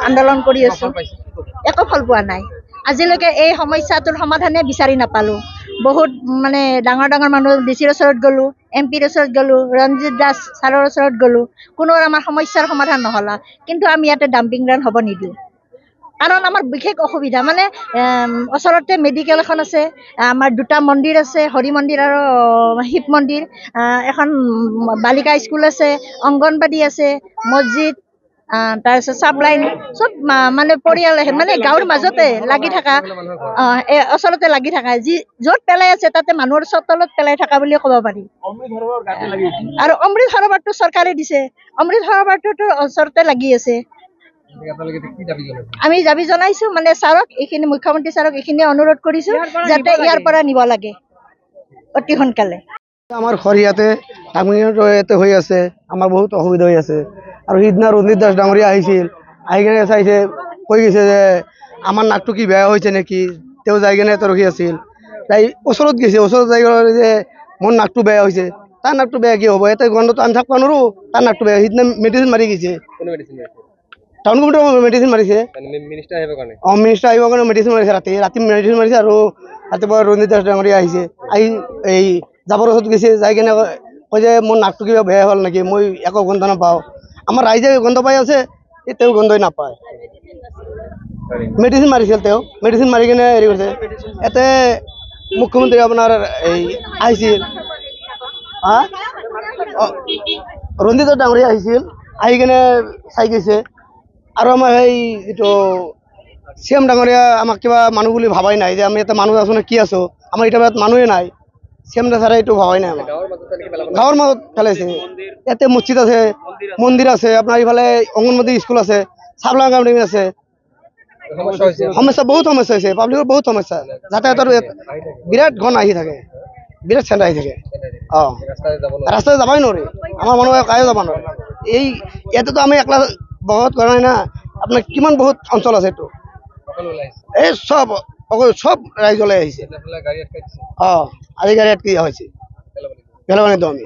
আন্দোলন কৰি আছো একো ফল পোৱা নাই আজিলৈকে এই সমস্যাটোৰ সমাধানে বিচাৰি নাপালো বহুত মানে ডাঙৰ ডাঙৰ মানুহ ডিচিৰ ওচৰত গলো এমপিৰ ওচৰত গলো ৰঞ্জিত দাস ছাৰৰ ওচৰত গলো কোনো আমাৰ সমস্যাৰ সমাধান নহলা কিন্তু আমি ইয়াতে ডাম্পিং গ্ৰাউণ্ড হ'ব নিদিওঁ কাৰণ আমাৰ বিশেষ অসুবিধা মানে ওচৰতে মেডিকেল এখন আছে আমাৰ দুটা মন্দিৰ আছে হৰি মন্দিৰ আৰু শিৱ মন্দিৰ এখন বালিকা স্কুল আছে অংগনবাদী আছে মছজিদ তাৰপিছত চাবলাইন চব মানে পৰিয়াল মানে গাঁৱৰ মাজতে লাগি থকা ওচৰতে লাগি থকা যি য'ত পেলাই আছে তাতে মানুহৰ চোতালত পেলাই থকা বুলি ক'ব পাৰি আৰু অমৃত সৰোবৰটো চৰকাৰে দিছে অমৃত সৰোবৰটোতো ওচৰতে লাগি আছে আমি দাবী জনাইছো মানে ছাৰক এইখিনি মুখ্যমন্ত্ৰী ছাৰক এইখিনি অনুৰোধ কৰিছো যাতে ইয়াৰ পৰা নিব লাগে অতি সোনকালে আমার খরিয়াতে ডাঙরিয়াতে হয়ে আছে আমার বহুত অসুবিধা হয়ে আছে আর সিদিনা রঞ্জিত দাস ডাঙরিয়া আহিছিল আহি কিনে চাইছে কৈ গেছে যে আমার নাকটো কি বেয়া হয়েছে নাকি তেও যাই কিনে ৰখি আছিল তাই ওচৰত গেছে ওচৰত যাই যে মোৰ নাকটো বেয়া হৈছে তাৰ নাকটো বেয়া কি হ'ব এতে গন্ধটো আমি থাকবা নোৱাৰো তাৰ নাকটো বেয়া সিদিনা মেডিচিন মাৰি গেছে টাউন কমিটিৰ মেডিচিন মাৰিছে মিনিষ্টাৰ আহিবৰ কাৰণে মেডিচিন মাৰিছে ৰাতি মেডিচিন মাৰিছে আৰু ৰাতিপুৱা ৰঞ্জিত দাস ডাঙৰিয়া আহিছে আহি এই যাবৰ ওচৰত গৈছে যাই কিনে কয় যে মোৰ নাকটো কিবা বেয়া হ'ল নেকি মই একো গন্ধ নাপাওঁ আমাৰ ৰাইজে গন্ধ পাই আছে তেওঁ গন্ধই নাপায় মেডিচিন মাৰিছিল তেওঁ মেডিচিন মাৰি কিনে হেৰি কৰিছে ইয়াতে মুখ্যমন্ত্ৰী আপোনাৰ এই আহিছিল ৰঞ্জিত ডাঙৰীয়া আহিছিল আহি কিনে চাই গৈছে আৰু আমাৰ এই যিটো চিএম ডাঙৰীয়া আমাক কিবা মানুহ বুলি ভাবাই নাই যে আমি এটা মানুহ আছো নে কি আছো আমাৰ এতিয়া ইয়াত মানুহে নাই চিএম ছাৰে এইটো ভাবাই নাই গাঁৱৰ মাজত পেলাইছে ইয়াতে মছজিদ আছে মন্দিৰ আছে আপোনাৰ ইফালে অংগনবাদী স্কুল আছে চাবলা গাঁৱৰ আছে সমস্যা বহুত সমস্যা হৈছে পাব্লিকৰ বহুত সমস্যা যাতায়াতৰ বিৰাট ঘন আহি থাকে বিৰাট চেণ্টাৰ আহি থাকে ৰাস্তাতে যাবই নোৱাৰি আমাৰ মানুহে কায়ো যাব নোৱাৰে এই ইয়াতেতো আমি একলা বহুত কৰা নাই না আপোনাৰ কিমান বহুত অঞ্চল আছে এইটো এই সব ৰাইজ ওলাই আহিছে আজি গাড়ী আটকি হৈছে পেলাব নিদিওঁ আমি